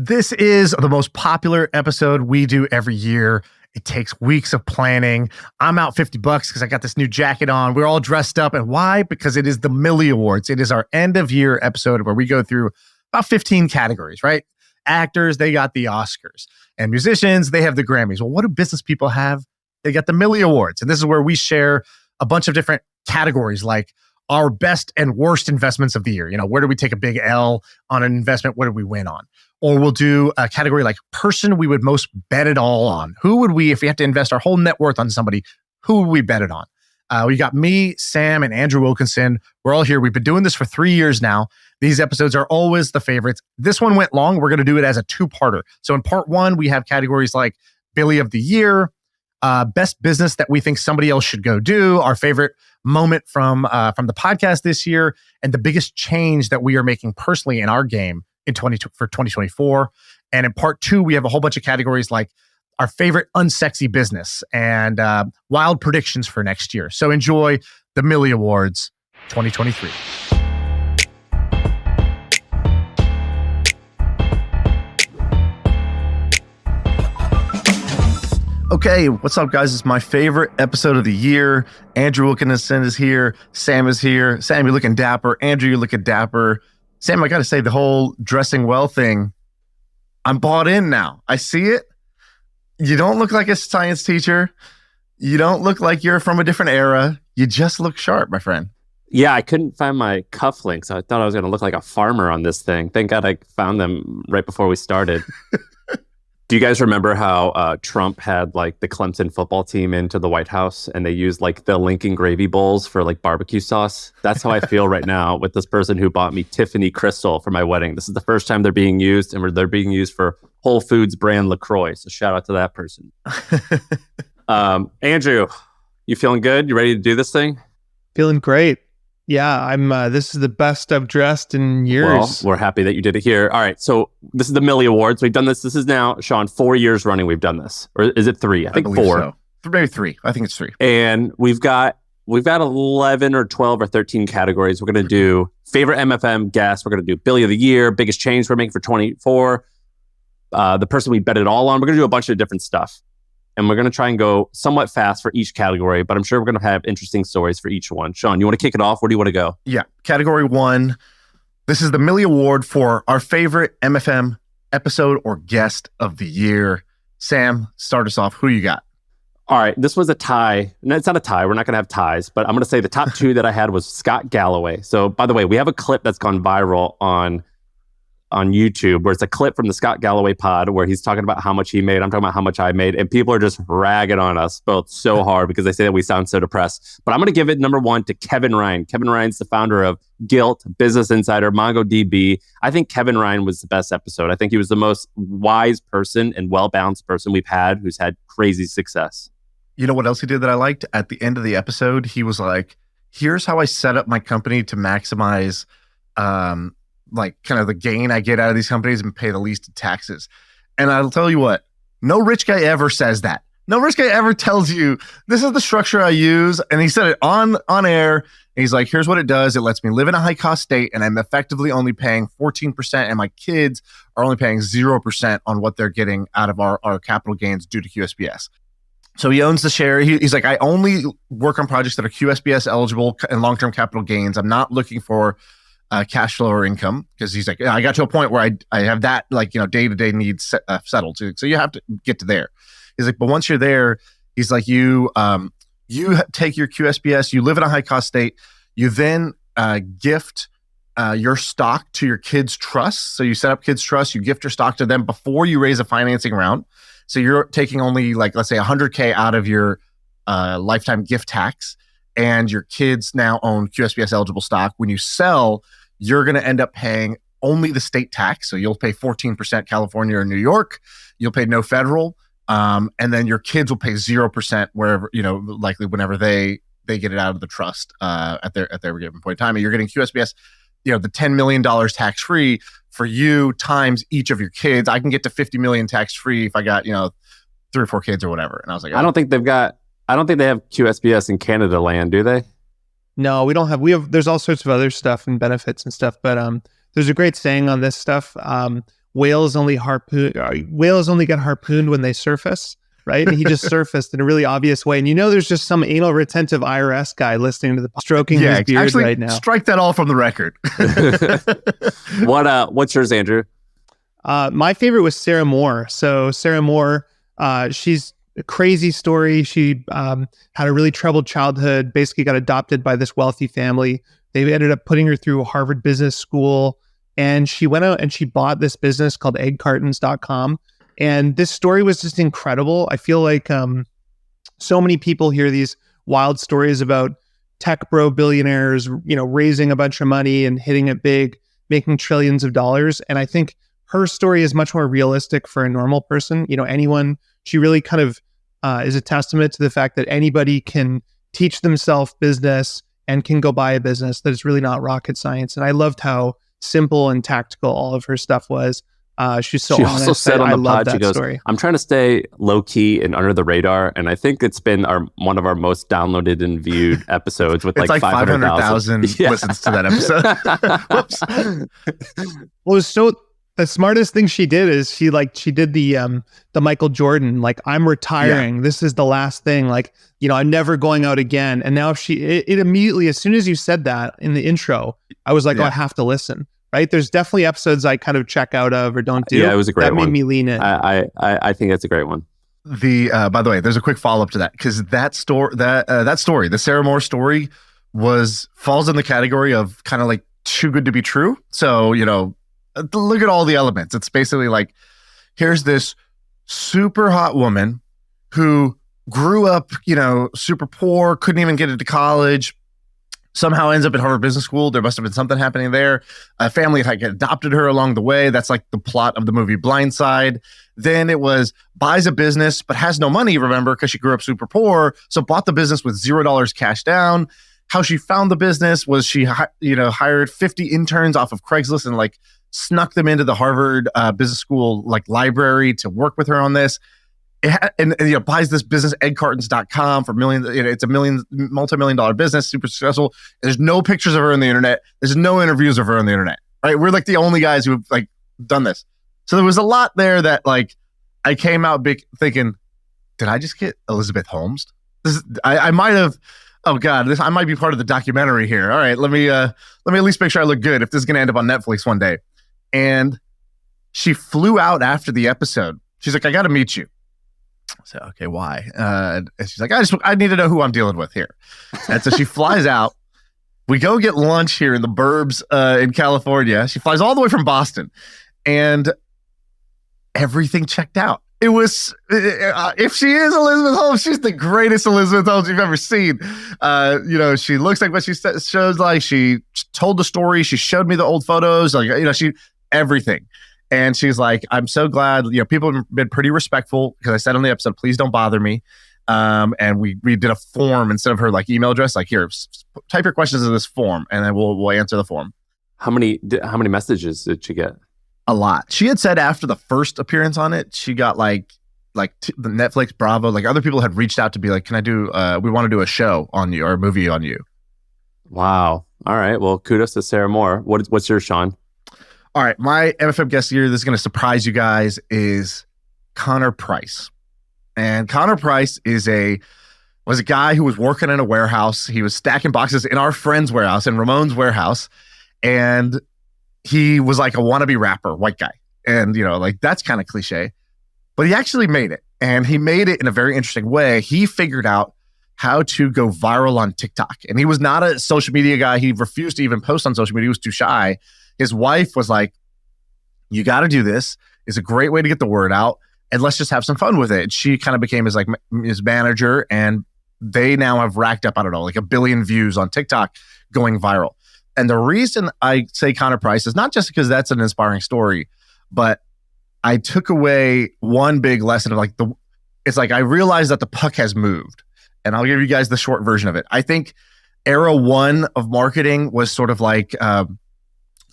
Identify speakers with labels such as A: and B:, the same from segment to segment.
A: This is the most popular episode we do every year. It takes weeks of planning. I'm out $50 because I got this new jacket on. We're all dressed up. And why? Because it is the Millie Awards. It is our end of year episode where we go through about 15 categories, right? Actors, they got the Oscars. And musicians, they have the Grammys. Well, what do business people have? They got the Millie Awards. And this is where we share a bunch of different categories like our best and worst investments of the year. You know, where do we take a big L on an investment? What did we win on? Or we'll do a category like person we would most bet it all on. Who would we, if we have to invest our whole net worth on somebody, who would we bet it on? We got me, Sam, and Andrew Wilkinson. We're all here. We've been doing this for 3 years now. These episodes are always the favorites. This one went long. We're going to do it as a two-parter. So in part one, we have categories like Billy of the Year, best business that we think somebody else should go do, our favorite moment from the podcast this year, and the biggest change that we are making personally in our game for 2024. And in part two, we have a whole bunch of categories like our favorite unsexy business and wild predictions for next year. So enjoy the Millie Awards 2023. Okay, what's up, guys? It's my favorite episode of the year. Andrew Wilkinson is here. Sam is here. Sam, you're looking dapper. Andrew, you're looking dapper. Sam, I got to say, the whole dressing well thing, I'm bought in now. I see it. You don't look like a science teacher. You don't look like you're from a different era. You just look sharp, my friend.
B: Yeah, I couldn't find my cufflinks. I thought I was going to look like a farmer on this thing. Thank God I found them right before we started. Do you guys remember how Trump had like the Clemson football team into the White House and they used like the Lincoln gravy bowls for like barbecue sauce? That's how I feel right now with this person who bought me Tiffany Crystal for my wedding. This is the first time they're being used, and they're being used for Whole Foods brand LaCroix. So shout out to that person. Andrew, you feeling good? You ready to do this thing?
C: Feeling great. Yeah, I'm. This is the best I've dressed in years.
B: Well, we're happy that you did it here. All right, so this is the Millie Awards. We've done this. This is now, Shaan, 4 years running we've done this. Or is it 3? I think 4.
A: So. Maybe 3. I think it's 3.
B: And we've got 11 or 12 or 13 categories. We're going to do favorite MFM guest. We're going to do Billy of the Year, biggest change we're making for 24. The person we bet it all on. We're going to do a bunch of different stuff. And we're going to try and go somewhat fast for each category, but I'm sure we're going to have interesting stories for each one. Shaan, you want to kick it off? Where do you want to go?
A: Yeah. Category 1. This is the Millie Award for our favorite MFM episode or guest of the year. Sam, start us off. Who you got?
B: All right. This was a tie. No, it's not a tie. We're not going to have ties, but I'm going to say the top 2 that I had was Scott Galloway. So, by the way, we have a clip that's gone viral on YouTube where it's a clip from the Scott Galloway pod where he's talking about how much he made. I'm talking about how much I made. And people are just ragging on us both so hard because they say that we sound so depressed. But I'm going to give it number 1 to Kevin Ryan. Kevin Ryan's the founder of Guilt, Business Insider, MongoDB. I think Kevin Ryan was the best episode. I think he was the most wise person and well-balanced person we've had who's had crazy success.
A: You know what else he did that I liked? At the end of the episode, he was like, here's how I set up my company to maximize like kind of the gain I get out of these companies and pay the least in taxes. And I'll tell you what, no rich guy ever says that. No rich guy ever tells you, this is the structure I use. And he said it on air. And he's like, here's what it does. It lets me live in a high cost state and I'm effectively only paying 14% and my kids are only paying 0% on what they're getting out of our capital gains due to QSBS. So he owns the share. He's like, I only work on projects that are QSBS eligible and long-term capital gains. I'm not looking for cash flow or income, because he's like, yeah, I got to a point where I have that, like, you know, day-to-day needs settled. So you have to get to there. He's like, but once you're there, he's like, you take your QSBS, you live in a high cost state, you then gift your stock to your kids' trust. So you set up kids' trust, you gift your stock to them before you raise a financing round. So you're taking only, like, let's say $100K out of your lifetime gift tax, and your kids now own QSBS eligible stock. When you sell, you're going to end up paying only the state tax. So you'll pay 14% California or New York. You'll pay no federal. And then your kids will pay 0% wherever, you know, likely whenever they get it out of the trust at their given point in time. And you're getting QSBS, you know, the $10 million tax free for you times each of your kids. I can get to 50 million tax free if I got, you know, 3 or 4 kids or whatever. And I was like,
B: I don't think they have QSBS in Canada land, do they?
C: No, we don't have. There's all sorts of other stuff and benefits and stuff, but there's a great saying on this stuff. whales only get harpooned when they surface, right? And he just surfaced in a really obvious way. And there's just some anal retentive IRS guy listening to the stroking his beard
A: actually,
C: right now.
A: Strike that all from the record.
B: What's yours, Andrew?
C: My favorite was Sarah Moore. So Sarah Moore, she's a crazy story. She had a really troubled childhood, basically got adopted by this wealthy family. They ended up putting her through Harvard Business School, and she went out and she bought this business called eggcartons.com. And this story was just incredible. I feel like so many people hear these wild stories about tech bro billionaires, raising a bunch of money and hitting it big, making trillions of dollars. And I think her story is much more realistic for a normal person. She really kind of is a testament to the fact that anybody can teach themselves business and can go buy a business, that it's really not rocket science. And I loved how simple and tactical all of her stuff was. She's so honest.
B: She also said on the pod, she goes,
C: story.
B: I'm trying to stay low key and under the radar. And I think it's been one of our most downloaded and viewed episodes with
A: it's like 500,000 listens to that episode. Whoops.
C: The smartest thing she did is she did the Michael Jordan, like, I'm retiring. Yeah. This is the last thing. Like, I'm never going out again. And now it immediately, as soon as you said that in the intro, I was like, oh, I have to listen. Right? There's definitely episodes I kind of check out of or don't do.
B: Yeah, it was a great
C: one. That made me lean in.
B: I think that's a great one.
A: By the way, there's a quick follow up to that, because that story, the Sarah Moore story, falls in the category of kind of like too good to be true. So look at all the elements. It's basically like, here's this super hot woman who grew up, super poor, couldn't even get into college, somehow ends up at Harvard Business School. There must have been something happening there. A family had adopted her along the way. That's like the plot of the movie Blindside. Then it was buys a business, but has no money, remember, because she grew up super poor. So bought the business with $0 cash down. How she found the business was she, hired 50 interns off of Craigslist and like snuck them into the Harvard Business School like library to work with her on this. And buys this business, eggcartons.com, for millions. It's a multi-million-dollar business, super successful. There's no pictures of her on the internet. There's no interviews of her on the internet, right? We're like the only guys who've like done this. So there was a lot there that like I came out big thinking, did I just get Elizabeth Holmes? I might have. Oh God, I might be part of the documentary here. All right, let me at least make sure I look good if this is going to end up on Netflix one day. And she flew out after the episode. She's like, I got to meet you. I said, okay, why? And she's like, I need to know who I'm dealing with here. And so she flies out. We go get lunch here in the burbs in California. She flies all the way from Boston, and everything checked out. It was, if she is Elizabeth Holmes, she's the greatest Elizabeth Holmes you've ever seen. She looks like what she shows like. She told the story. She showed me the old photos. Like, everything. And she's like, I'm so glad, people have been pretty respectful, because I said on the episode, please don't bother me. And we did a form instead of her like email address, like, here, type your questions in this form, and then we'll answer the form.
B: How many messages did she get?
A: A lot. She had said after the first appearance on it, she got the Netflix, Bravo, like other people had reached out to be like, can I do, we want to do a show on you or a movie on you.
B: Wow. All right. Well, kudos to Sarah Moore. What's yours, Shaan?
A: All right, my MFM guest here, this is going to surprise you guys, is Connor Price. And Connor Price was a guy who was working in a warehouse. He was stacking boxes in our friend's warehouse, in Ramon's warehouse. And he was like a wannabe rapper, white guy. And, that's kind of cliche. But he actually made it. And he made it in a very interesting way. He figured out how to go viral on TikTok. And he was not a social media guy. He refused to even post on social media. He was too shy. His wife was like, you got to do this. It's a great way to get the word out, and let's just have some fun with it. She kind of became his manager, and they now have racked up, I don't know, like 1 billion views on TikTok going viral. And the reason I say Connor Price is not just because that's an inspiring story, but I took away one big lesson of I realized that the puck has moved. And I'll give you guys the short version of it. I think era one of marketing was sort of like,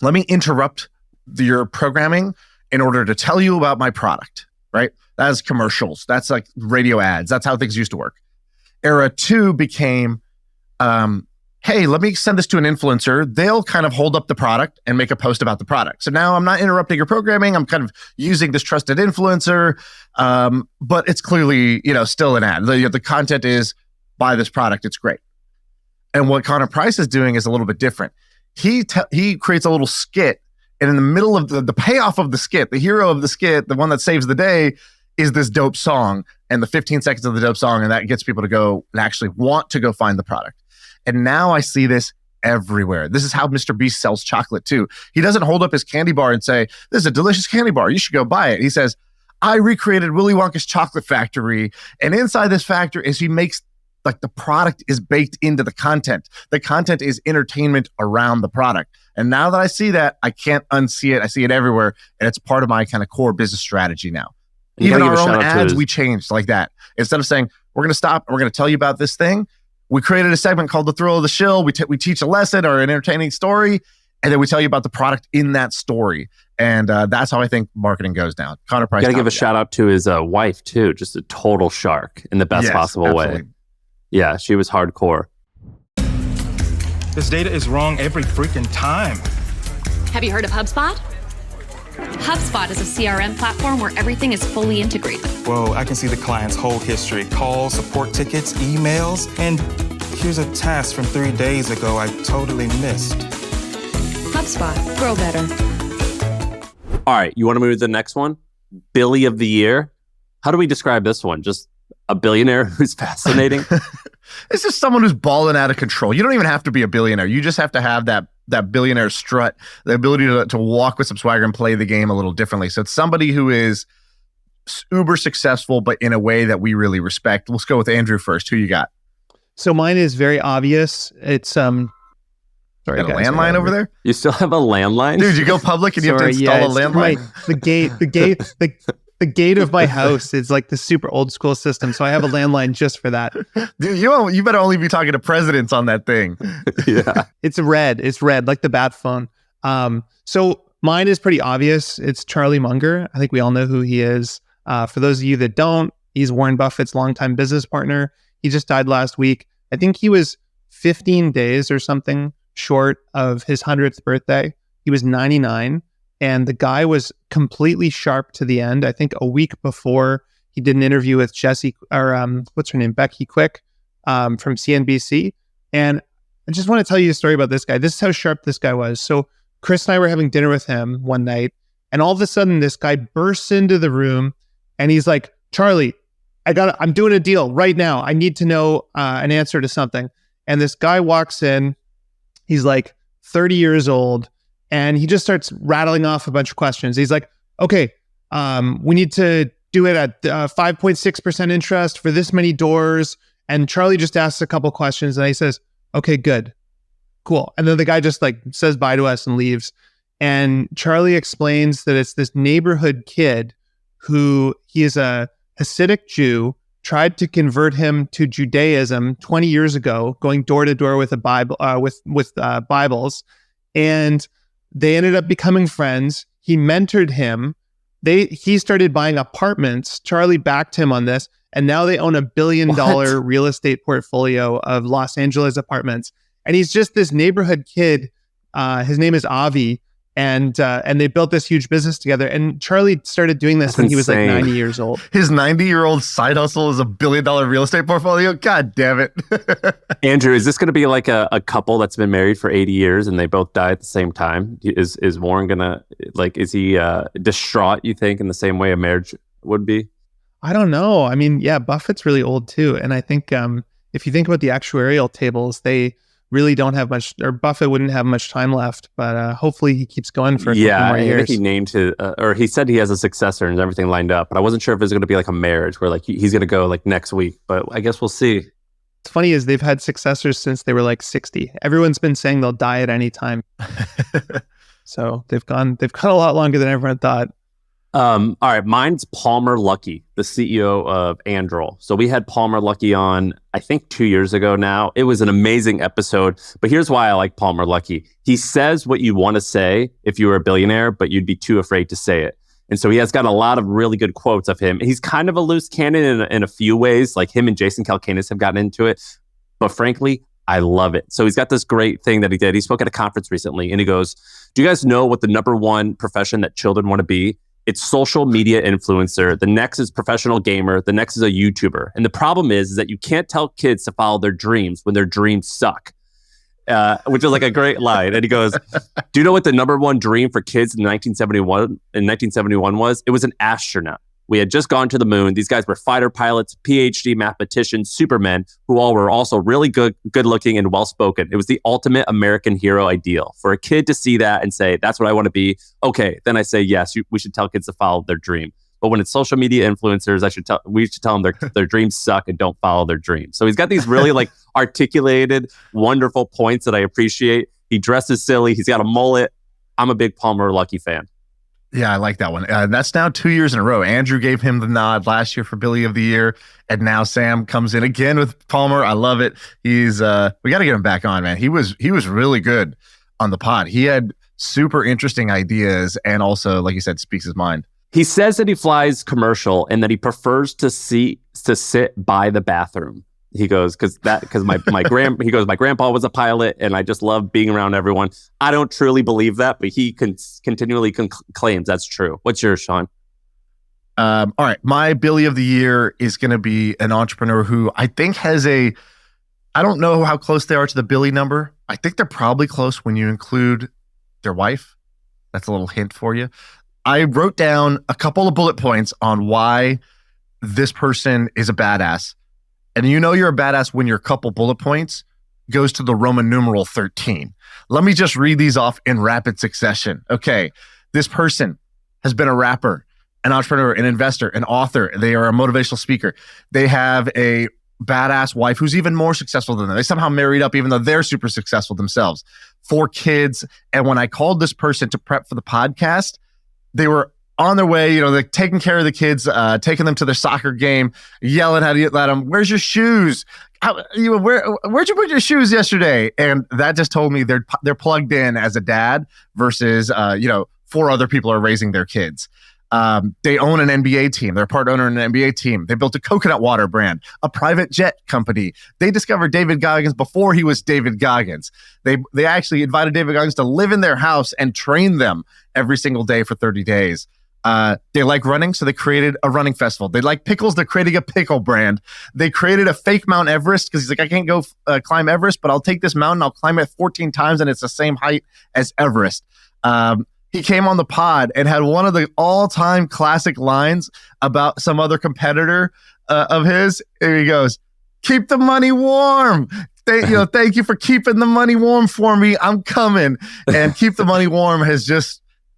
A: let me interrupt your programming in order to tell you about my product, right? That's commercials. That's like radio ads. That's how things used to work. Era two became, hey, let me send this to an influencer. They'll kind of hold up the product and make a post about the product. So now I'm not interrupting your programming. I'm kind of using this trusted influencer, but it's clearly, still an ad. The content is buy this product. It's great. And what Connor Price is doing is a little bit different. He creates a little skit, and in the middle of the payoff of the skit, the hero of the skit, the one that saves the day, is this dope song and the 15 seconds of the dope song, and that gets people to go and actually want to go find the product. And now I see this everywhere. This is how Mr. Beast sells chocolate too. He doesn't hold up his candy bar and say, "This is a delicious candy bar. You should go buy it." He says, "I recreated Willy Wonka's chocolate factory, and inside this factory is he makes like the product is baked into the content. The content is entertainment around the product." And now that I see that, I can't unsee it. I see it everywhere, and it's part of my kind of core business strategy now. Even our own ads, we changed like that. Instead of saying, we're going to stop and we're going to tell you about this thing, we created a segment called The Thrill of the Shill. We teach a lesson or an entertaining story, and then we tell you about the product in that story. And that's how I think marketing goes down. Connor Price.
B: Got to give a shout out to his wife, too. Just a total shark in the best possible way. Yeah, she was hardcore.
D: This data is wrong every freaking time.
E: Have you heard of HubSpot? HubSpot is a CRM platform where everything is fully integrated.
D: Whoa, I can see the client's whole history, calls, support tickets, emails, and here's a task from 3 days ago I totally missed.
E: HubSpot, grow better.
B: All right, you want to move to the next one? Billy of the Year. How do we describe this one? Just a billionaire who's fascinating?
A: It's just someone who's balling out of control. You don't even have to be a billionaire. You just have to have that billionaire strut, the ability to walk with some swagger and play the game a little differently. So it's somebody who is uber successful, but in a way that we really respect. Let's go with Andrew first. Who you got?
C: So mine is very obvious. It's sorry,
A: got a landline over there?
B: You still have a landline?
A: Dude, you go public and you have to install a landline?
C: The gate of my house is like the super old school system, so I have a landline just for that.
A: Dude, you better only be talking to presidents on that thing.
B: Yeah.
C: It's red, like the bat phone. So mine is pretty obvious. It's Charlie Munger. I think we all know who he is. For those of you that don't, he's Warren Buffett's longtime business partner. He just died last week. I think he was 15 days or something short of his 100th birthday. He was 99. And the guy was completely sharp to the end. I think a week before, he did an interview with Becky Quick from CNBC. And I just want to tell you a story about this guy. This is how sharp this guy was. So Chris and I were having dinner with him one night, and all of a sudden this guy bursts into the room and he's like, "Charlie, I'm doing a deal right now. I need to know an answer to something." And this guy walks in. He's like 30 years old. And he just starts rattling off a bunch of questions. He's like, "Okay, we need to do it at 5.6% interest for this many doors." And Charlie just asks a couple questions, and he says, "Okay, good, cool." And then the guy just like says bye to us and leaves. And Charlie explains that it's this neighborhood kid who he is a Hasidic Jew, tried to convert him to Judaism 20 years ago, going door to door with a Bible, with Bibles, and they ended up becoming friends. He mentored him. He started buying apartments. Charlie backed him on this. And now they own $1 billion real estate portfolio of Los Angeles apartments. And he's just this neighborhood kid. His name is Avi. And they built this huge business together. And Charlie started doing this when he was like 90 years old.
A: His 90-year-old side hustle is $1 billion real estate portfolio. God damn it.
B: Andrew, is this going to be like a couple that's been married for 80 years and they both die at the same time? Is Warren going to, is he distraught, you think, in the same way a marriage would be?
C: I don't know. I mean, yeah, Buffett's really old too. And I think if you think about the actuarial tables, they really don't have much, or Buffett wouldn't have much time left, but hopefully he keeps going for a couple more years.
B: I think he named or he said he has a successor and everything lined up, but I wasn't sure if it's going to be like a marriage where like he's going to go like next week, but I guess we'll see.
C: What's funny is they've had successors since they were like 60. Everyone's been saying they'll die at any time. So they've gone a lot longer than everyone thought.
B: All right, mine's Palmer Luckey, the CEO of Anduril. So we had Palmer Luckey on, I think 2 years ago now. It was an amazing episode, but here's why I like Palmer Luckey. He says what you want to say if you were a billionaire, but you'd be too afraid to say it. And so he has got a lot of really good quotes of him. He's kind of a loose cannon in a few ways, like him and Jason Calacanis have gotten into it. But frankly, I love it. So he's got this great thing that he did. He spoke at a conference recently and he goes, do you guys know what the number one profession that children want to be? It's social media influencer. The next is professional gamer. The next is a YouTuber. And the problem is that you can't tell kids to follow their dreams when their dreams suck. Which is like a great line. And he goes, do you know what the number one dream for kids in 1971 was? It was an astronaut. We had just gone to the moon. These guys were fighter pilots, PhD mathematicians, supermen, who all were also really good looking and well-spoken. It was the ultimate American hero ideal. For a kid to see that and say, that's what I want to be. Okay, then I say, yes, we should tell kids to follow their dream. But when it's social media influencers, we should tell them their dreams suck and don't follow their dreams. So he's got these really like articulated, wonderful points that I appreciate. He dresses silly. He's got a mullet. I'm a big Palmer Luckey fan.
A: Yeah, I like that one. That's now 2 years in a row. Andrew gave him the nod last year for Billy of the Year, and now Sam comes in again with Palmer. I love it. He's we got to get him back on, man. He was really good on the pod. He had super interesting ideas, and also, like you said, speaks his mind.
B: He says that he flies commercial and that he prefers to sit by the bathroom. He goes, because my grandpa was a pilot and I just love being around everyone. I don't truly believe that, but he continually claims that's true. What's yours, Shaan?
A: All right. My Billy of the Year is going to be an entrepreneur who I think I don't know how close they are to the Billy number. I think they're probably close when you include their wife. That's a little hint for you. I wrote down a couple of bullet points on why this person is a badass. And you know you're a badass when your couple bullet points goes to the Roman numeral 13. Let me just read these off in rapid succession. Okay, this person has been a rapper, an entrepreneur, an investor, an author. They are a motivational speaker. They have a badass wife who's even more successful than them. They somehow married up even though they're super successful themselves. 4 kids. And when I called this person to prep for the podcast, they were on their way, they're taking care of the kids, taking them to their soccer game, yelling at them, where's your shoes? Where'd you put your shoes yesterday? And that just told me they're plugged in as a dad versus, 4 other people are raising their kids. They own an NBA team. They're a part owner in an NBA team. They built a coconut water brand, a private jet company. They discovered David Goggins before he was David Goggins. They actually invited David Goggins to live in their house and train them every single day for 30 days. They like running, so they created a running festival. They like pickles, they're creating a pickle brand. They created a fake Mount Everest because he's like, I can't go climb Everest, but I'll take this mountain, I'll climb it 14 times, and it's the same height as Everest. He came on the pod and had one of the all-time classic lines about some other competitor of his. And he goes, keep the money warm. Thank you for keeping the money warm for me. I'm coming. And keep the money warm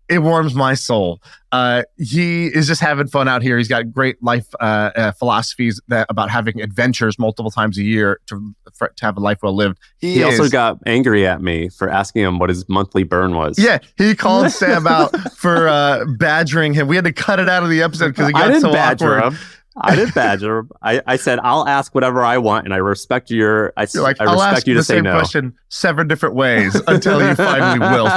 A: it warms my soul. He is just having fun out here. He's got great life philosophies about having adventures multiple times a year to have a life well lived.
B: He also got angry at me for asking him what his monthly burn was.
A: Yeah, he called Sam out for badgering him. We had to cut it out of the episode because it got so awkward.
B: I didn't badger him. I said, I'll ask whatever I want, and I respect I respect you to say no.
A: I'll ask the same question 7 different ways until you finally wilt.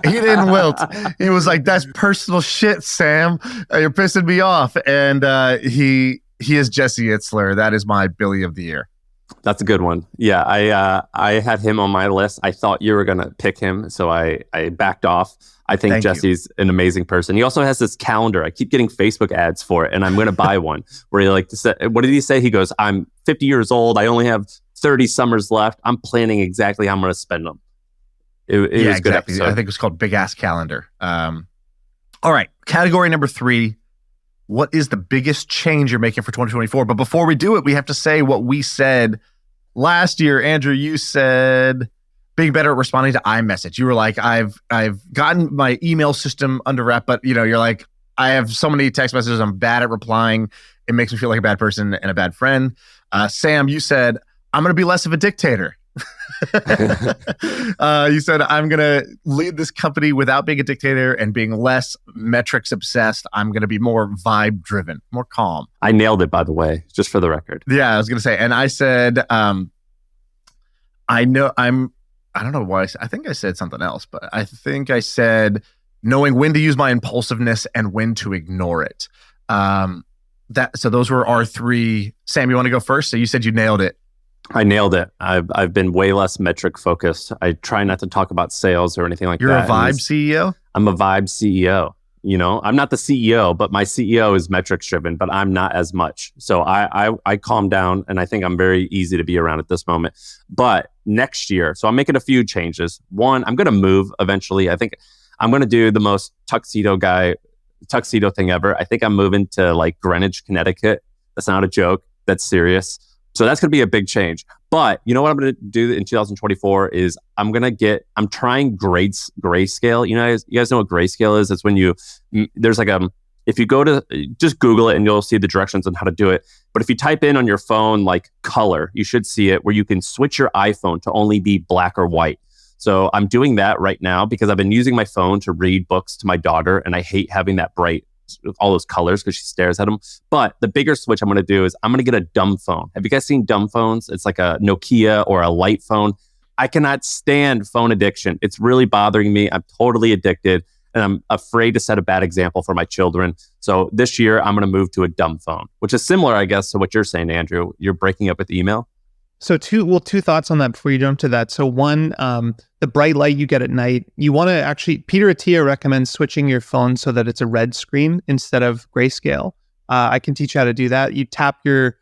A: He didn't wilt. He was like, that's personal shit, Sam. You're pissing me off. And he is Jesse Itzler. That is my Billy of the Year.
B: That's a good one. Yeah, I had him on my list. I thought you were going to pick him, so I backed off. I think Jesse's an amazing person. He also has this calendar. I keep getting Facebook ads for it, and I'm going to buy one. Where he what did he say? He goes, I'm 50 years old. I only have 30 summers left. I'm planning exactly how I'm going to spend them. It was a good episode.
A: I think it's called Big Ass Calendar. All right, category number 3. What is the biggest change you're making for 2024? But before we do it, we have to say what we said last year. Andrew, you said being better at responding to iMessage. You were like, I've gotten my email system under wrap, but you're like, I have so many text messages. I'm bad at replying. It makes me feel like a bad person and a bad friend. Sam, you said, I'm going to be less of a dictator. You said, I'm going to lead this company without being a dictator and being less metrics obsessed. I'm going to be more vibe driven, more calm.
B: I nailed it, by the way, just for the record.
A: Yeah, I was going to say, and I said, I don't know why. I think I said something else, but I think I said knowing when to use my impulsiveness and when to ignore it. So those were our 3. Sam, you want to go first? So you said you nailed it.
B: I nailed it. I've been way less metric focused. I try not to talk about sales or anything like
A: You're
B: that.
A: a vibe CEO?
B: I'm a vibe CEO. You know, I'm not the CEO, but my CEO is metrics driven, but I'm not as much. So I calm down, and I think I'm very easy to be around at this moment. But next year, so I'm making a few changes. One, I'm going to move eventually. I think I'm going to do the most tuxedo thing ever. I think I'm moving to like Greenwich, Connecticut. That's not a joke. That's serious. So that's going to be a big change. But you know what I'm going to do in 2024 is I'm trying grayscale. You guys know what grayscale is? It's when there's like if you go to, just Google it and you'll see the directions on how to do it. But if you type in on your phone, like color, you should see it where you can switch your iPhone to only be black or white. So I'm doing that right now because I've been using my phone to read books to my daughter, and I hate having that bright, all those colors because she stares at them. But the bigger switch I'm going to do is I'm going to get a dumb phone. Have you guys seen dumb phones? It's like a Nokia or a light phone. I cannot stand phone addiction. It's really bothering me. I'm totally addicted, and I'm afraid to set a bad example for my children. So this year I'm going to move to a dumb phone, which is similar, I guess, to what you're saying, Andrew. You're breaking up with email.
C: So two thoughts on that before you jump to that. So one, the bright light you get at night, you want to actually, Peter Attia recommends switching your phone so that it's a red screen instead of grayscale. I can teach you how to do that. You tap your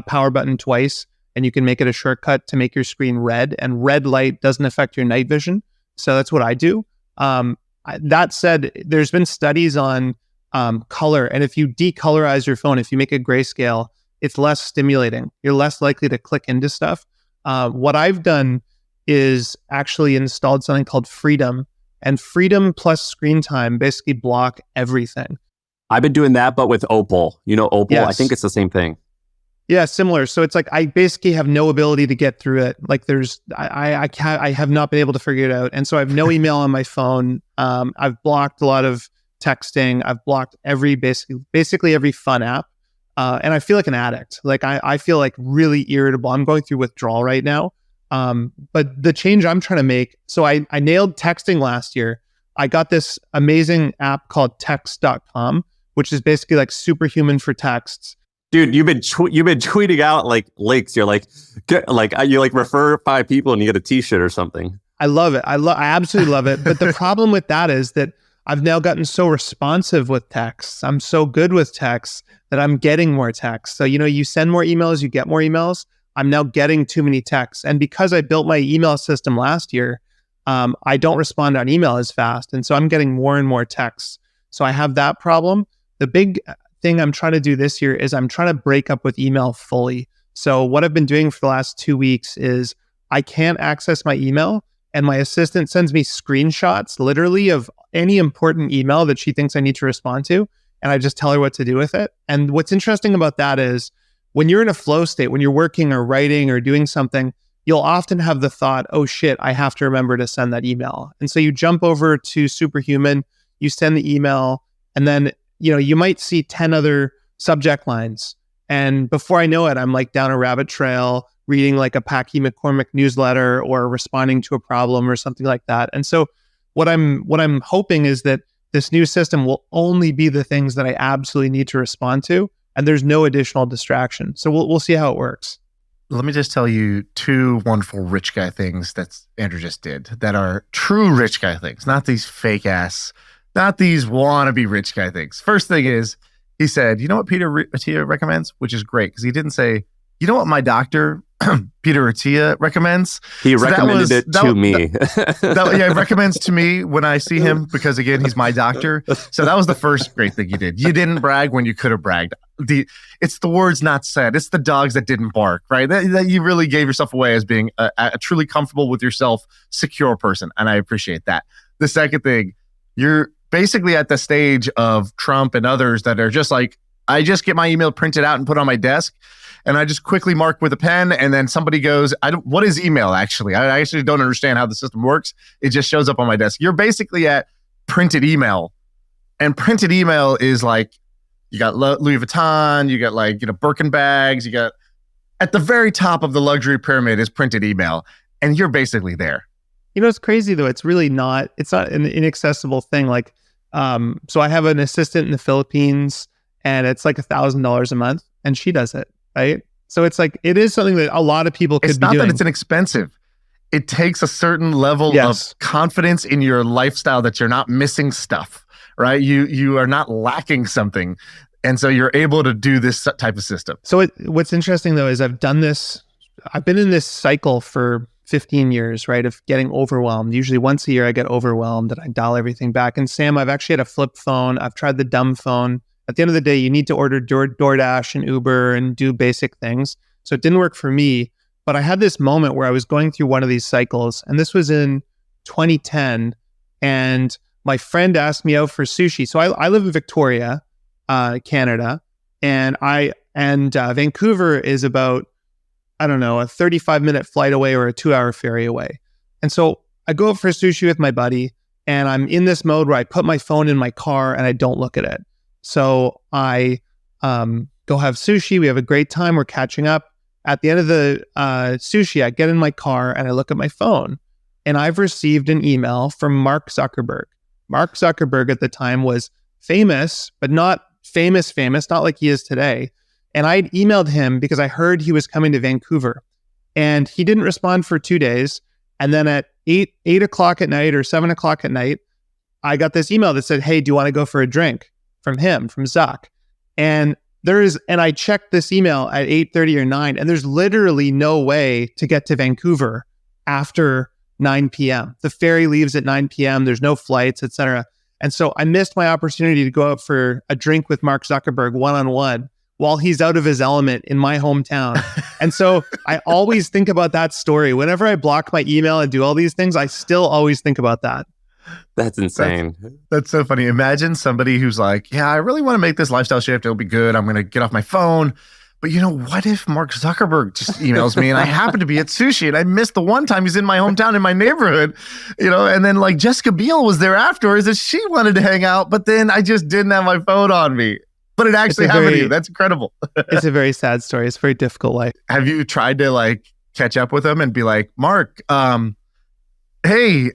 C: power button twice and you can make it a shortcut to make your screen red, and red light doesn't affect your night vision. So that's what I do. That said, there's been studies on color, and if you decolorize your phone, if you make it grayscale, it's less stimulating. You're less likely to click into stuff. What I've done is actually installed something called Freedom, and Freedom plus screen time basically block everything.
B: I've been doing that, but with Opal. You know Opal?
C: Yes.
B: I think it's the same thing.
C: Yeah, similar. So it's like I basically have no ability to get through it. Like I have not been able to figure it out, and so I have no email on my phone. I've blocked a lot of texting. I've blocked basically every fun app. And I feel like an addict. Like I feel like really irritable. I'm going through withdrawal right now. But the change I'm trying to make, so I nailed texting last year. I got this amazing app called text.com, which is basically like superhuman for texts.
B: Dude, you've been tweeting out like links. You're like, you like refer 5 people and you get a t-shirt or something.
C: I love it. I absolutely love it. But the problem with that is that I've now gotten so responsive with texts. I'm so good with texts that I'm getting more texts. So, you send more emails, you get more emails. I'm now getting too many texts. And because I built my email system last year, I don't respond on email as fast. And so I'm getting more and more texts. So I have that problem. The big thing I'm trying to do this year is I'm trying to break up with email fully. So what I've been doing for the last 2 weeks is I can't access my email, and my assistant sends me screenshots literally of any important email that she thinks I need to respond to. And I just tell her what to do with it. And what's interesting about that is when you're in a flow state, when you're working or writing or doing something, you'll often have the thought, oh shit, I have to remember to send that email. And so you jump over to Superhuman, you send the email, and then, you might see 10 other subject lines. And before I know it, I'm like down a rabbit trail, reading like a Packy McCormick newsletter or responding to a problem or something like that. And so what I'm hoping is that this new system will only be the things that I absolutely need to respond to, and there's no additional distraction. So we'll see how it works.
A: Let me just tell you 2 wonderful rich guy things that Andrew just did that are true rich guy things, not these fake ass, not these wannabe rich guy things. First thing is, he said, you know what Peter Attia recommends? Which is great, because he didn't say, you know what my doctor, Peter Attia, recommends?
B: He recommended it to me.
A: He recommends to me when I see him, because again, he's my doctor. So that was the first great thing you did. You didn't brag when you could have bragged. It's the words not said. It's the dogs that didn't bark, right? That you really gave yourself away as being a truly comfortable with yourself, secure person. And I appreciate that. The second thing, you're basically at the stage of Trump and others that are just like, I just get my email printed out and put on my desk, and I just quickly mark with a pen, and then somebody goes, what is email actually? I actually don't understand how the system works. It just shows up on my desk. You're basically at printed email, and printed email is like, you got Louis Vuitton, you got like, Birkin bags, you got at the very top of the luxury pyramid is printed email, and you're basically there.
C: It's crazy though. It's not an inaccessible thing. Like, so I have an assistant in the Philippines, and it's like $1,000 a month, and she does it, right? So it's like, it is something that a lot of people could
A: It's
C: be
A: not
C: doing.
A: that it's inexpensive. It takes a certain level
C: Yes.
A: of confidence in your lifestyle that you're not missing stuff, right? You are not lacking something. And so you're able to do this type of system.
C: So what's interesting though, is I've been in this cycle for 15 years, right? Of getting overwhelmed. Usually once a year I get overwhelmed and I dial everything back. And Sam, I've actually had a flip phone. I've tried the dumb phone. At the end of the day, you need to order DoorDash and Uber and do basic things. So it didn't work for me. But I had this moment where I was going through one of these cycles, and this was in 2010. And my friend asked me out for sushi. So I live in Victoria, Canada, and Vancouver is about, I don't know, a 35-minute flight away or a 2-hour ferry away. And so I go out for sushi with my buddy, and I'm in this mode where I put my phone in my car and I don't look at it. So I go have sushi. We have a great time. We're catching up. At the end of the sushi, I get in my car and I look at my phone, and I've received an email from Mark Zuckerberg. Mark Zuckerberg at the time was famous, but not famous, not like he is today. And I'd emailed him because I heard he was coming to Vancouver, and he didn't respond for 2 days. And then at 8 o'clock at night or 7 o'clock at night, I got this email that said, "Hey, do you want to go for a drink?" from him, from Zuck. And I checked this email at 8:30 or 9, and there's literally no way to get to Vancouver after 9 p.m. The ferry leaves at 9 p.m. There's no flights, etc. And so I missed my opportunity to go out for a drink with Mark Zuckerberg one-on-one while he's out of his element in my hometown. And so I always think about that story. Whenever I block my email and do all these things, I still always think about that.
B: That's insane.
A: That's so funny. Imagine somebody who's like, yeah, I really want to make this lifestyle shift. It'll be good. I'm going to get off my phone. But what if Mark Zuckerberg just emails me and I happen to be at sushi and I missed the one time he's in my hometown in my neighborhood, and then like Jessica Biel was there afterwards and she wanted to hang out, but then I just didn't have my phone on me. But it actually happened to you. That's incredible.
C: It's a very sad story. It's a very difficult life.
A: Have you tried to like catch up with him and be like, Mark, hey,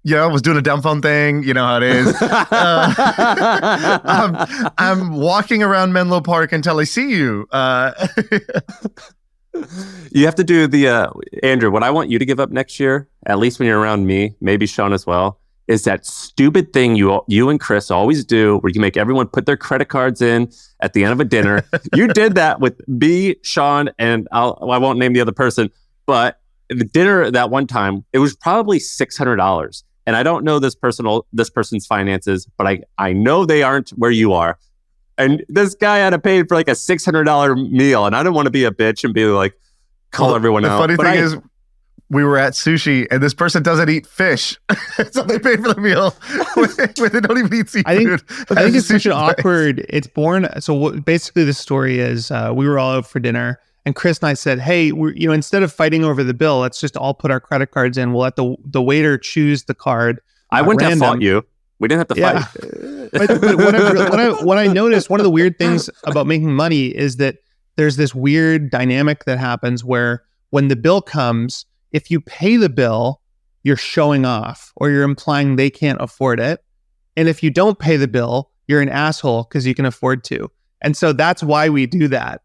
A: I was doing a dumb phone thing. You know how it is. I'm walking around Menlo Park until I see you.
B: You have to do the, Andrew, what I want you to give up next year, at least when you're around me, maybe Shaan as well, is that stupid thing you and Chris always do where you make everyone put their credit cards in at the end of a dinner. You did that with me, Shaan, and I won't name the other person, but the dinner that one time, it was probably $600. And I don't know this person's finances, but I know they aren't where you are. And this guy had to pay for like a $600 meal, and I don't want to be a bitch and be like, call everyone out.
A: The funny thing is, we were at sushi, and this person doesn't eat fish, so they paid for the meal when they don't even eat seafood.
C: I think it's such an awkward. It's born. So basically, the story is we were all out for dinner. And Chris and I said, "Hey, instead of fighting over the bill, let's just all put our credit cards in. We'll let the waiter choose the card."
B: I wouldn't have fought you. We didn't have to fight.
C: But what I noticed, one of the weird things about making money is that there's this weird dynamic that happens where when the bill comes, if you pay the bill, you're showing off or you're implying they can't afford it. And if you don't pay the bill, you're an asshole because you can afford to. And so that's why we do that.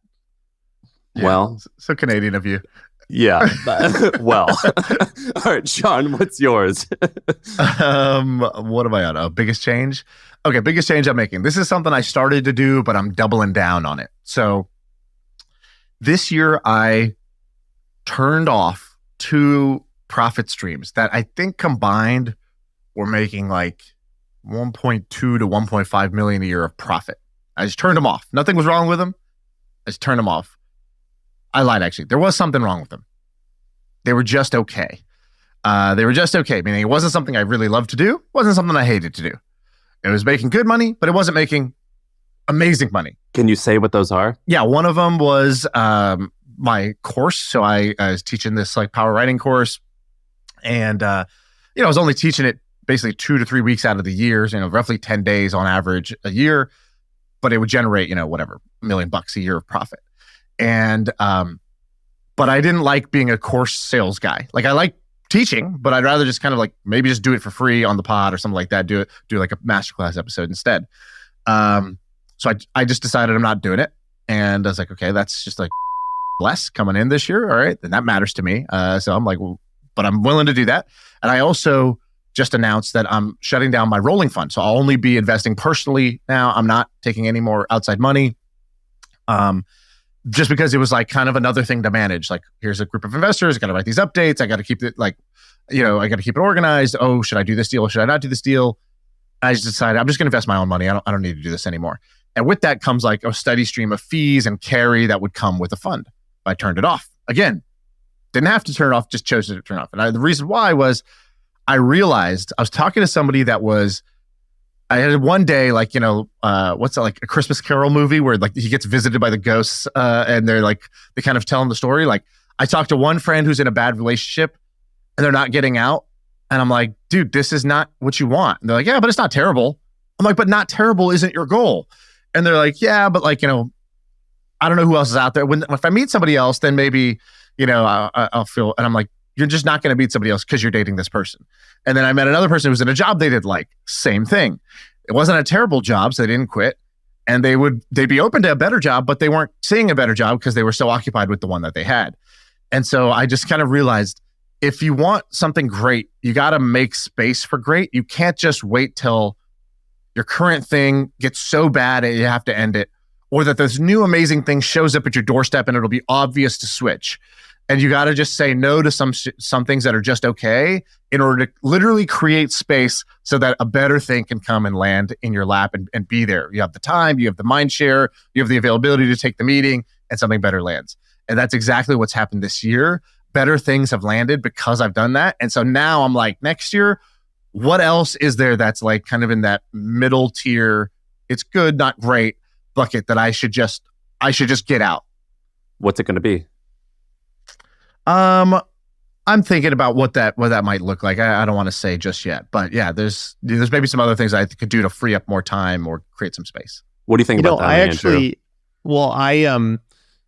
A: Yeah,
B: well,
A: so Canadian of you.
B: Yeah. Well, all right, Shaan, what's yours?
A: What am I on? Biggest change? Okay, biggest change I'm making. This is something I started to do, but I'm doubling down on it. So this year I turned off 2 profit streams that I think combined were making like 1.2 to 1.5 million a year of profit. I just turned them off. Nothing was wrong with them. I just turned them off. I lied, actually. There was something wrong with them. They were just okay. Meaning it wasn't something I really loved to do. It wasn't something I hated to do. It was making good money, but it wasn't making amazing money.
B: Can you say what those are?
A: Yeah, one of them was my course. So I was teaching this like power writing course. And, I was only teaching it basically 2 to 3 weeks out of the year, roughly 10 days on average a year. But it would generate, $1 million a year of profit. And, but I didn't like being a course sales guy. Like I like teaching, but I'd rather just kind of like maybe just do it for free on the pod or something like that. Do like a masterclass episode instead. So I just decided I'm not doing it. And I was like, okay, that's just like less coming in this year. All right, then that matters to me. So I'm like, well, but I'm willing to do that. And I also just announced that I'm shutting down my rolling fund. So I'll only be investing personally now. I'm not taking any more outside money. Just because it was like kind of another thing to manage. Like, here's a group of investors, I got to write these updates. I got to keep it I got to keep it organized. Oh, should I do this deal or should I not do this deal? I just decided I'm just going to invest my own money. I don't need to do this anymore. And with that comes like a steady stream of fees and carry that would come with a fund. I turned it off. Again, didn't have to turn it off, just chose to turn it off. And the reason why was I realized I was talking to somebody I had one day, what's that, like a Christmas Carol movie where like he gets visited by the ghosts and they kind of tell him the story. Like, I talked to one friend who's in a bad relationship and they're not getting out. And I'm like, dude, this is not what you want. And they're like, yeah, but it's not terrible. I'm like, but not terrible isn't your goal. And they're like, yeah, but I don't know who else is out there. If I meet somebody else, then maybe, I'll feel, and I'm like, you're just not going to meet somebody else because you're dating this person. And then I met another person who was in a job they did like, same thing. It wasn't a terrible job, so they didn't quit. And they'd be open to a better job, but they weren't seeing a better job because they were so occupied with the one that they had. And so I just kind of realized, if you want something great, you got to make space for great. You can't just wait till your current thing gets so bad that you have to end it, or that this new amazing thing shows up at your doorstep and it'll be obvious to switch. And you got to just say no to some things that are just okay in order to literally create space so that a better thing can come and land in your lap and be there. You have the time, you have the mind share, you have the availability to take the meeting, and something better lands. And that's exactly what's happened this year. Better things have landed because I've done that. And so now I'm like, next year, what else is there that's like kind of in that middle tier, it's good, not great bucket that I should just get out?
B: What's it going to be?
A: I'm thinking about what that might look like. I don't want to say just yet, but yeah, there's maybe some other things I could do to free up more time or create some space.
B: What do you think about that, Andrew?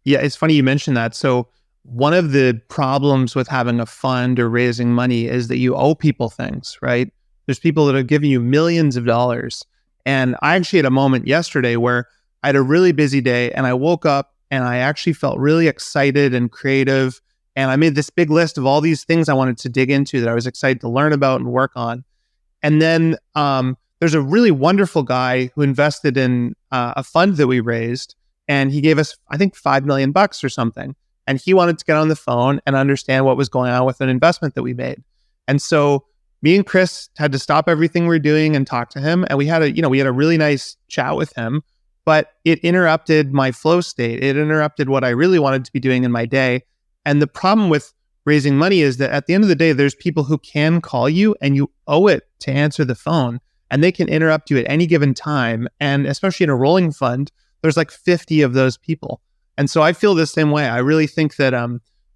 C: Yeah, it's funny you mentioned that. So one of the problems with having a fund or raising money is that you owe people things, right? There's people that are giving you millions of dollars. And I actually had a moment yesterday where I had a really busy day and I woke up and I actually felt really excited and creative. And I made this big list of all these things I wanted to dig into that I was excited to learn about and work on. And then there's a really wonderful guy who invested in a fund that we raised. And he gave us, I think, $5 million or something. And he wanted to get on the phone and understand what was going on with an investment that we made. And so me and Chris had to stop everything we were doing and talk to him. And we had a really nice chat with him, but it interrupted my flow state. It interrupted what I really wanted to be doing in my day. And the problem with raising money is that at the end of the day, there's people who can call you and you owe it to answer the phone, and they can interrupt you at any given time. And especially in a rolling fund, there's like 50 of those people. And so I feel the same way. I really think that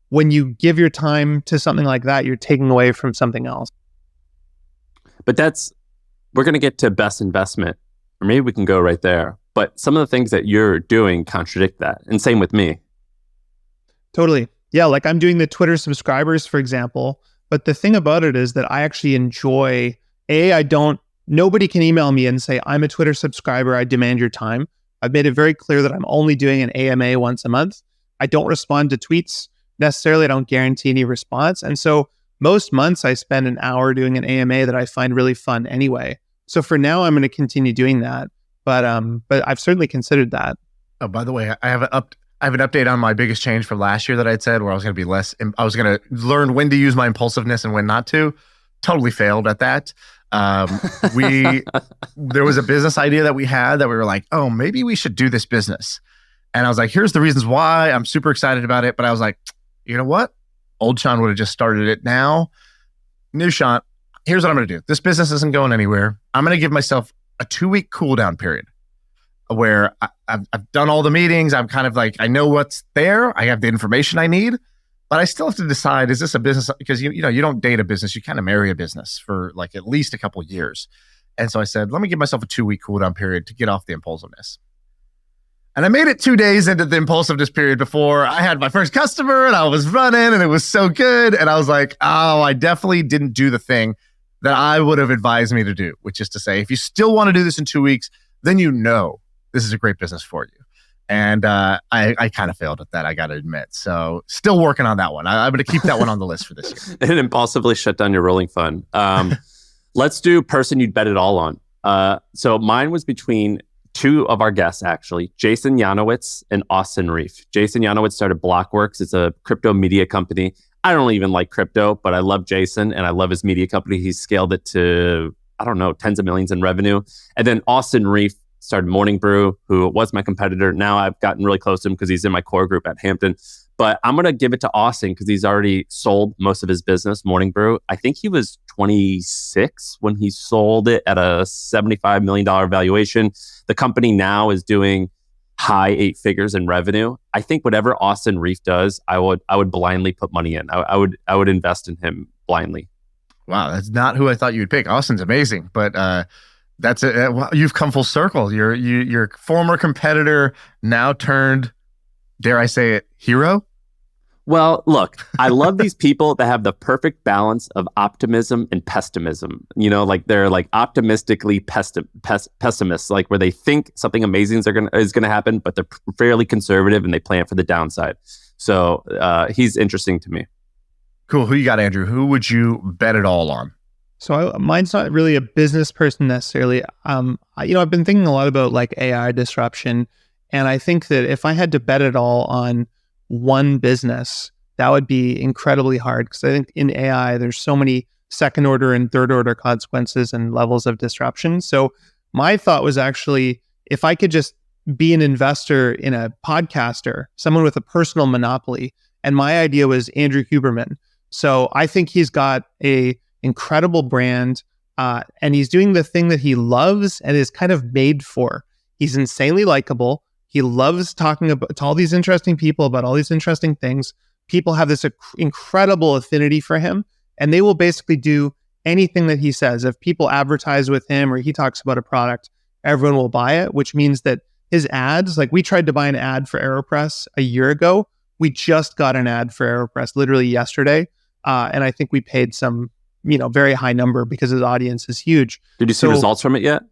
C: when you give your time to something like that, you're taking away from something else.
B: But we're going to get to best investment, or maybe we can go right there. But some of the things that you're doing contradict that. And same with me.
C: Totally. Yeah, like I'm doing the Twitter subscribers, for example. But the thing about it is that I actually enjoy, nobody can email me and say, I'm a Twitter subscriber, I demand your time. I've made it very clear that I'm only doing an AMA once a month. I don't respond to tweets necessarily. I don't guarantee any response. And so most months I spend an hour doing an AMA that I find really fun anyway. So for now, I'm going to continue doing that. But I've certainly considered that.
A: Oh, by the way, I have an update on my biggest change from last year that I'd said, where I was going to be I was going to learn when to use my impulsiveness and when not to. Totally failed at that. There was a business idea that we had that we were like, oh, maybe we should do this business. And I was like, here's the reasons why. I'm super excited about it. But I was like, you know what? Old Shaan would have just started it now. New Shaan, here's what I'm going to do. This business isn't going anywhere. I'm going to give myself a 2-week cool down period where I've done all the meetings. I'm kind of like, I know what's there. I have the information I need. But I still have to decide, is this a business? Because you don't date a business, you kind of marry a business for like at least a couple of years. And so I said, let me give myself a 2-week cool down period to get off the impulsiveness. And I made it 2 days into the impulsiveness period before I had my first customer and I was running and it was so good. And I was like, oh, I definitely didn't do the thing that I would have advised me to do, which is to say, if you still want to do this in 2 weeks, then this is a great business for you. And I kind of failed at that, I got to admit. So still working on that one. I'm going to keep that one on the list for this year.
B: And impulsively shut down your rolling fund. Let's do person you'd bet it all on. So mine was between two of our guests, actually, Jason Yanowitz and Austin Reef. Jason Yanowitz started Blockworks. It's a crypto media company. I don't even like crypto, but I love Jason and I love his media company. He scaled it to, I don't know, tens of millions in revenue. And then Austin Reef started Morning Brew, who was my competitor. Now I've gotten really close to him because he's in my core group at Hampton. But I'm going to give it to Austin because he's already sold most of his business, Morning Brew. I think he was 26 when he sold it at a $75 million valuation. The company now is doing high 8 figures in revenue. I think whatever Austin Reef does, I would blindly put money in. I would invest in him blindly.
A: Wow, that's not who I thought you would pick. Austin's amazing, but that's it. You've come full circle. Your former competitor now turned, dare I say it, hero?
B: Well, look, I love these people that have the perfect balance of optimism and pessimism. You know, like they're like optimistically pessimists, like where they think something amazing is gonna happen, but they're fairly conservative and they plan for the downside. So he's interesting to me.
A: Cool. Who you got, Andrew? Who would you bet it all on?
C: So mine's not really a business person necessarily. I've been thinking a lot about like AI disruption, and I think that if I had to bet it all on one business, that would be incredibly hard because I think in AI there's so many second order and third order consequences and levels of disruption. So my thought was actually if I could just be an investor in a podcaster, someone with a personal monopoly, and my idea was Andrew Huberman. So I think he's got a incredible brand, and he's doing the thing that he loves and is kind of made for. He's insanely likable. He loves talking about to all these interesting people about all these interesting things. People have this incredible affinity for him, and they will basically do anything that he says. If people advertise with him or he talks about a product, everyone will buy it, which means that his ads, like we tried to buy an ad for AeroPress a year ago. We just got an ad for AeroPress literally yesterday. And I think we paid some, very high number because his audience is huge.
B: Did you see results from it yet?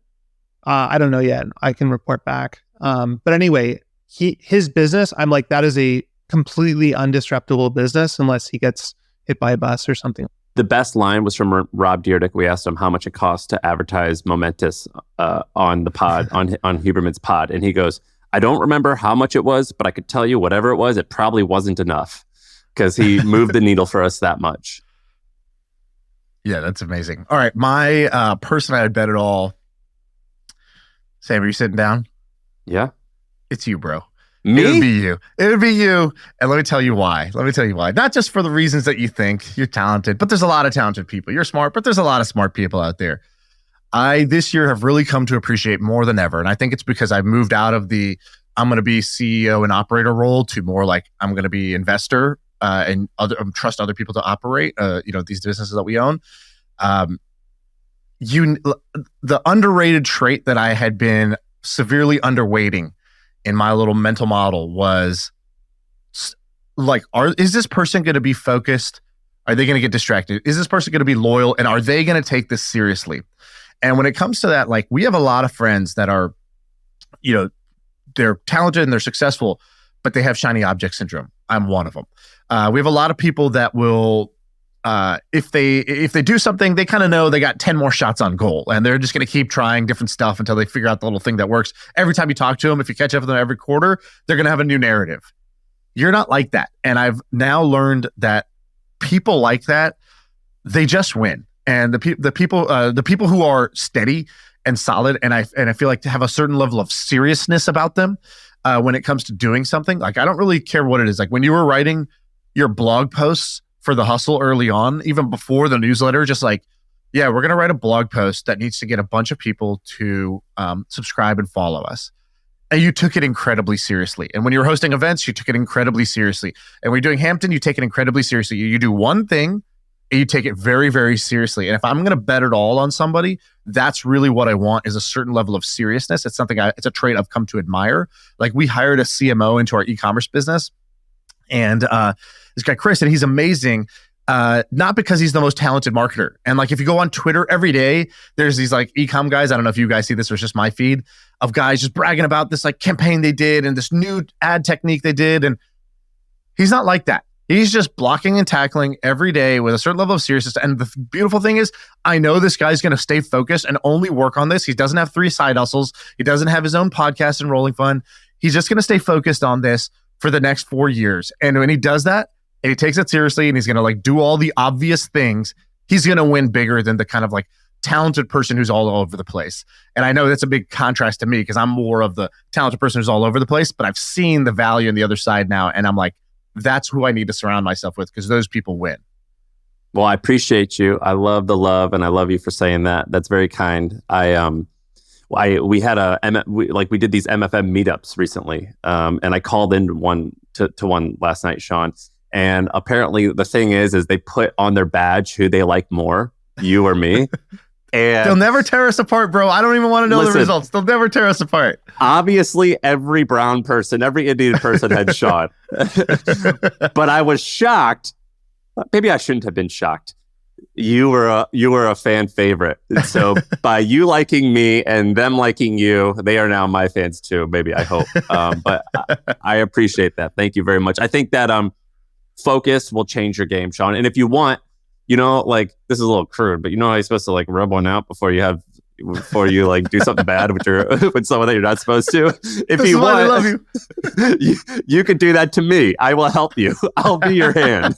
C: I don't know yet. I can report back. But anyway, his business, I'm like, that is a completely undisruptable business unless he gets hit by a bus or something.
B: The best line was from Rob Dyrdek. We asked him how much it costs to advertise Momentous on the pod, on Huberman's pod. And he goes, I don't remember how much it was, but I could tell you whatever it was, it probably wasn't enough because he moved the needle for us that much.
A: Yeah, that's amazing. All right, my person I'd bet it all. Sam, are you sitting down?
B: Yeah.
A: It's you, bro.
B: Me?
A: It would be you. It would be you. And let me tell you why. Not just for the reasons that you think you're talented, but there's a lot of talented people. You're smart, but there's a lot of smart people out there. I, this year, have really come to appreciate more than ever. And I think it's because I've moved out of the I'm going to be CEO and operator role to more like I'm going to be investor and trust other people to operate, these businesses that we own. The underrated trait that I had been severely underweighting in my little mental model was like, is this person going to be focused? Are they going to get distracted? Is this person going to be loyal? And are they going to take this seriously? And when it comes to that, like we have a lot of friends that are, they're talented and they're successful, but they have shiny object syndrome. I'm one of them. We have a lot of people that will, if they do something, they kind of know they got 10 more shots on goal and they're just going to keep trying different stuff until they figure out the little thing that works. Every time you talk to them, if you catch up with them every quarter, they're going to have a new narrative. You're not like that. And I've now learned that people like that, they just win. And the people who are steady and solid, and I feel like to have a certain level of seriousness about them when it comes to doing something. Like I don't really care what it is. Like when you were writing your blog posts for The Hustle early on, even before the newsletter, just like, yeah, we're gonna write a blog post that needs to get a bunch of people to subscribe and follow us. And you took it incredibly seriously. And when you're hosting events, you took it incredibly seriously. And when you're doing Hampton, you take it incredibly seriously. You do one thing and you take it very, very seriously. And if I'm going to bet it all on somebody, that's really what I want is a certain level of seriousness. It's it's a trait I've come to admire. Like we hired a CMO into our e-commerce business and this guy, Chris, and he's amazing. Not because he's the most talented marketer. And like, if you go on Twitter every day, there's these like e-com guys. I don't know if you guys see this or it's just my feed of guys just bragging about this like campaign they did and this new ad technique they did. And he's not like that. He's just blocking and tackling every day with a certain level of seriousness. And the beautiful thing is, I know this guy's going to stay focused and only work on this. He doesn't have 3 side hustles. He doesn't have his own podcast and rolling fund. He's just going to stay focused on this for the next 4 years. And when he does that, and he takes it seriously and he's going to like do all the obvious things, he's going to win bigger than the kind of like talented person who's all over the place. And I know that's a big contrast to me because I'm more of the talented person who's all over the place, but I've seen the value on the other side now. And I'm like, that's who I need to surround myself with because those people win.
B: Well, I appreciate you. I love the love, and I love you for saying that. That's very kind. We did these MFM meetups recently, and I called in one to one last night, Shaan. And apparently, the thing is they put on their badge who they like more, you or me. And
A: they'll never tear us apart, bro. I don't even want to know the results. They'll never tear us apart.
B: Obviously, every brown person, every Indian person had Shaan. But I was shocked. Maybe I shouldn't have been shocked. You were a fan favorite. And so by you liking me and them liking you, they are now my fans too. Maybe, I hope. But I appreciate that. Thank you very much. I think that focus will change your game, Shaan. And if you want, like, this is a little crude, but you know how you're supposed to like rub one out before you like do something bad with someone that you're not supposed to. If you want,
A: I love you.
B: You can do that to me. I will help you. I'll be your hand.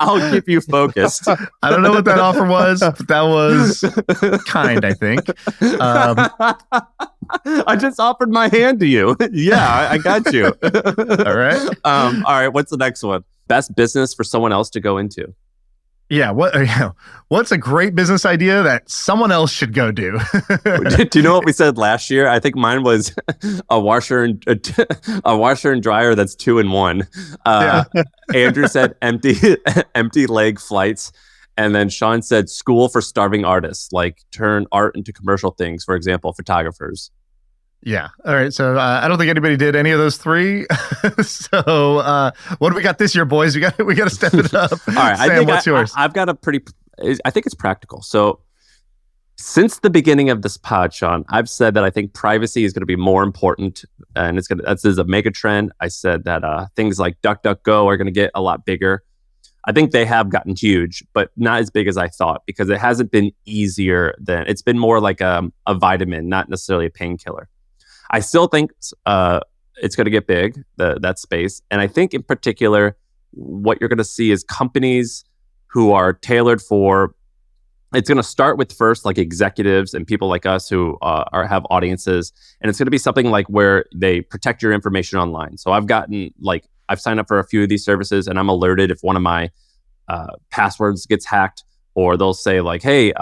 B: I'll keep you focused.
A: I don't know what that offer was, but that was kind, I think.
B: I just offered my hand to you. Yeah, I got you.
A: All right.
B: All right. What's the next one? Best business for someone else to go into.
A: Yeah, what's a great business idea that someone else should go do?
B: Do you know what we said last year? I think mine was a washer and dryer that's 2 in 1. Andrew said empty leg flights, and then Shaan said school for starving artists, like turn art into commercial things. For example, photographers.
A: Yeah. All right. So I don't think anybody did any of those 3. So what do we got this year, boys? We got to step it up.
B: All right.
A: Sam, what's yours?
B: I've got I think it's practical. So since the beginning of this pod, Shaan, I've said that I think privacy is going to be more important, and this is a mega trend. I said that things like DuckDuckGo are going to get a lot bigger. I think they have gotten huge, but not as big as I thought because it hasn't been easier it's been more like a vitamin, not necessarily a painkiller. I still think it's going to get big, that space. And I think in particular, what you're going to see is companies who are tailored for, it's going to start with first like executives and people like us who have audiences. And it's going to be something like where they protect your information online. So I've signed up for a few of these services and I'm alerted if one of my passwords gets hacked, or they'll say like, hey,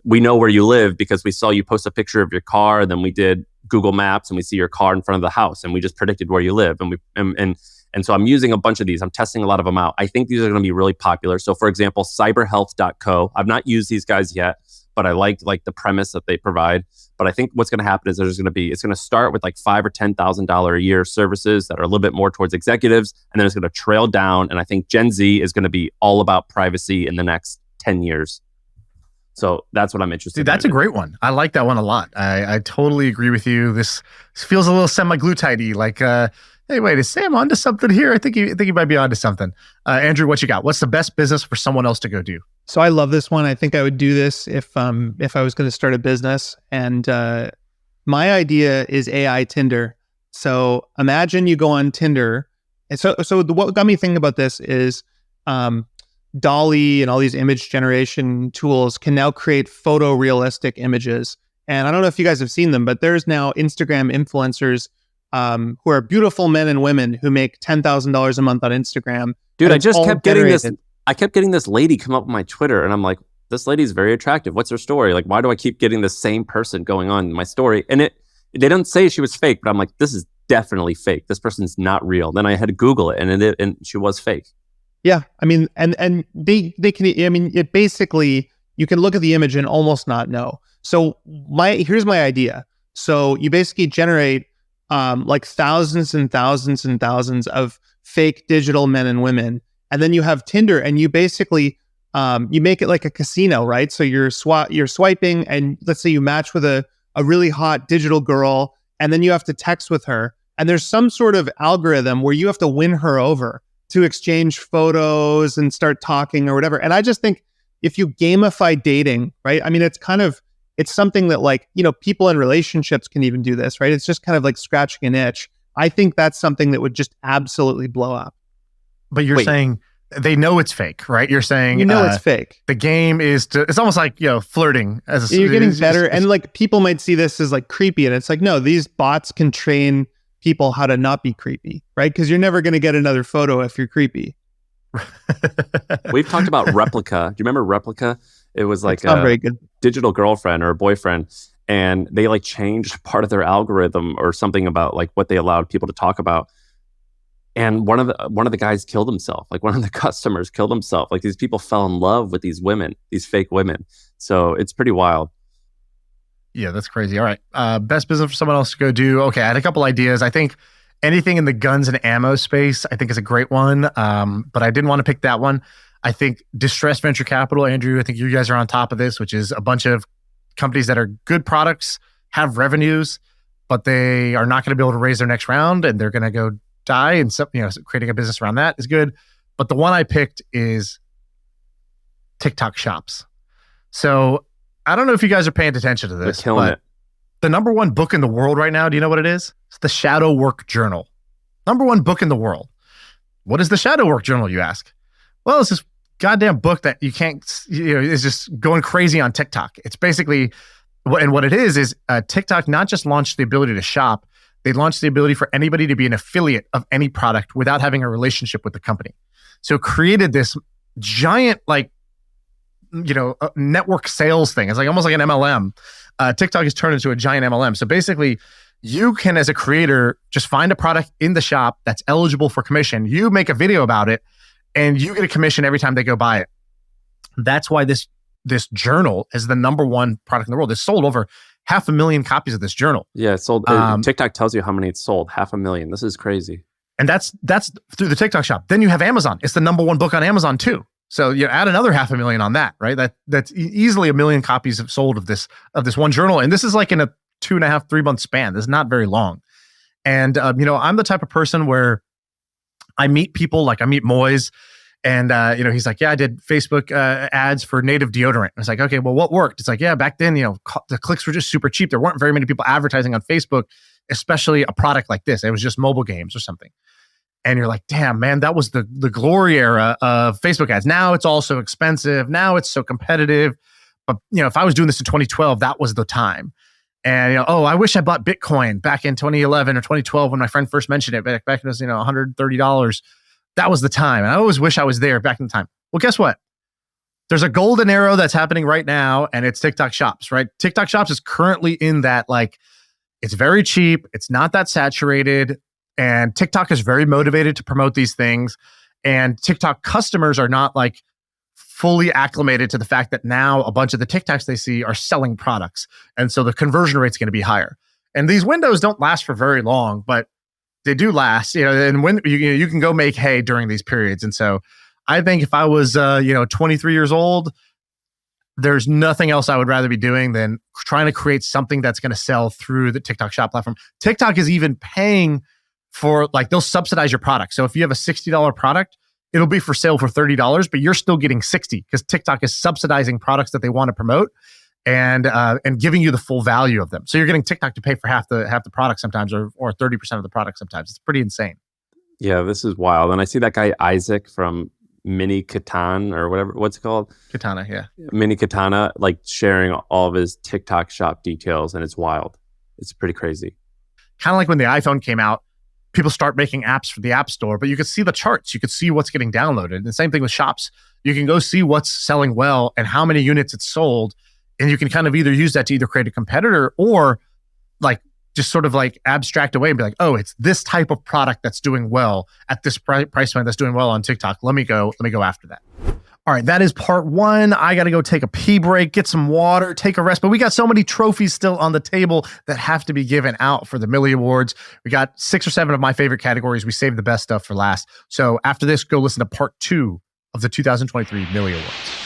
B: we know where you live because we saw you post a picture of your car, and then we did Google Maps and we see your car in front of the house and we just predicted where you live. And so I'm using a bunch of these. I'm testing a lot of them out. I think these are going to be really popular. So for example, cyberhealth.co. I've not used these guys yet, but I like the premise that they provide. But I think what's going to happen is it's going to start with like $5,000 or $10,000 a year services that are a little bit more towards executives. And then it's going to trail down. And I think Gen Z is going to be all about privacy in the next 10 years. So that's what I'm interested in.
A: Dude, that's a great one. I like that one a lot. I totally agree with you. This feels a little semi-glutide-y, like, hey, wait, is Sam onto something here? I think he might be onto something. Andrew, what you got? What's the best business for someone else to go do?
C: So I love this one. I think I would do this if I was going to start a business. And my idea is AI Tinder. So imagine you go on Tinder. And so what got me thinking about this is Dolly and all these image generation tools can now create photorealistic images. And I don't know if you guys have seen them, but there's now Instagram influencers who are beautiful men and women who make $10,000 a month on Instagram.
B: Dude, I just kept getting this. I kept getting this lady come up on my Twitter, and I'm like, this lady's very attractive. What's her story? Like, why do I keep getting the same person going on in my story? And they don't say she was fake, but I'm like, this is definitely fake. This person's not real. Then I had to Google it, and she was fake.
C: Yeah, I mean, and they can. I mean, it basically, you can look at the image and almost not know. So here's my idea. So you basically generate like thousands and thousands and thousands of fake digital men and women, And then you have Tinder, and you basically you make it like a casino, right? So you're swiping, and let's say you match with a really hot digital girl, and then you have to text with her. And there's some sort of algorithm where you have to win her over to exchange photos and start talking or whatever. And I just think if you gamify dating, right? I mean, it's something that, like, people in relationships can even do this, right? It's just kind of like scratching an itch. I think that's something that would just absolutely blow up.
A: But you're saying they know it's fake, right? You're saying
C: it's fake.
A: The game is it's almost like, flirting as
C: you're getting better. And like, people might see this as like creepy, and it's like, no, these bots can train people how to not be creepy, right? Because you're never going to get another photo if you're creepy.
B: We've talked about Replica. Do you remember Replica? It was like
C: very good.
B: Digital girlfriend or a boyfriend, and they like changed part of their algorithm or something about like what they allowed people to talk about. And one of the guys killed himself. Like, one of the customers killed himself. Like, these people fell in love with these women, these fake women. So it's pretty wild.
A: Yeah, that's crazy. All right. Best business for someone else to go do. Okay, I had a couple ideas. I think anything in the guns and ammo space, I think, is a great one. But I didn't want to pick that one. I think distressed venture capital, Andrew, I think you guys are on top of this, which is a bunch of companies that are good products, have revenues, but they are not going to be able to raise their next round, and they're going to go die. And so, creating a business around that is good. But the one I picked is TikTok shops. So I don't know if you guys are paying attention to this.
B: They're killing it.
A: The number one book in the world right now, do you know what it is? It's the Shadow Work Journal. Number one book in the world. What is the Shadow Work Journal, you ask? Well, it's this goddamn book that you can't, is just going crazy on TikTok. It's basically, and what it is TikTok not just launched the ability to shop, they launched the ability for anybody to be an affiliate of any product without having a relationship with the company. So created this giant, network sales thing. It's like almost like an MLM. TikTok has turned into a giant MLM. So basically, you can, as a creator, just find a product in the shop that's eligible for commission. You make a video about it, and you get a commission every time they go buy it. That's why this journal is the number one product in the world. It's sold over 500,000 copies of this journal.
B: Yeah, it's sold. TikTok tells you how many it's sold. 500,000. This is crazy.
A: And that's through the TikTok shop. Then you have Amazon. It's the number one book on Amazon too. So you add another 500,000 on that, right? That's easily 1 million copies have sold of this one journal. And this is like in a 2.5, 3 month span. This is not very long. And I'm the type of person where I meet people, like I meet Moyes, and he's like, yeah, I did Facebook ads for native deodorant. And it's like, okay, well, what worked? It's like, yeah, back then, the clicks were just super cheap. There weren't very many people advertising on Facebook, especially a product like this. It was just mobile games or something. And you're like, damn, man, that was the glory era of Facebook ads. Now it's all so expensive. Now it's so competitive. But, if I was doing this in 2012, that was the time. And, I wish I bought Bitcoin back in 2011 or 2012 when my friend first mentioned it. Back it was, $130. That was the time. And I always wish I was there back in the time. Well, guess what? There's a golden arrow that's happening right now, and it's TikTok shops, right? TikTok shops is currently in that, it's very cheap. It's not that saturated. And TikTok is very motivated to promote these things. And TikTok customers are not fully acclimated to the fact that now a bunch of the TikToks they see are selling products. And so the conversion rate's going to be higher. And these windows don't last for very long, but they do last, and when you can go make hay during these periods. And so I think if I was, 23 years old, there's nothing else I would rather be doing than trying to create something that's going to sell through the TikTok shop platform. TikTok is even paying for, they'll subsidize your product. So if you have a $60 product, it'll be for sale for $30, but you're still getting $60 because TikTok is subsidizing products that they want to promote and giving you the full value of them. So you're getting TikTok to pay for half the product sometimes, or 30% of the product sometimes. It's pretty insane.
B: Yeah, this is wild. And I see that guy Isaac from Mini Katan or whatever, what's it called?
A: Katana, yeah.
B: Mini Katana, sharing all of his TikTok shop details, and it's wild. It's pretty crazy.
A: Kind of like when the iPhone came out, people start making apps for the App Store, but you could see the charts. You could see what's getting downloaded. And the same thing with shops. You can go see what's selling well and how many units it's sold. And you can kind of either use that to either create a competitor or just sort of abstract away and be like, oh, it's this type of product that's doing well at this price point that's doing well on TikTok. Let me go after that. All right, that is part one. I got to go take a pee break, get some water, take a rest. But we got so many trophies still on the table that have to be given out for the Millie Awards. We got 6 or 7 of my favorite categories. We saved the best stuff for last. So after this, go listen to part 2 of the 2023 Millie Awards.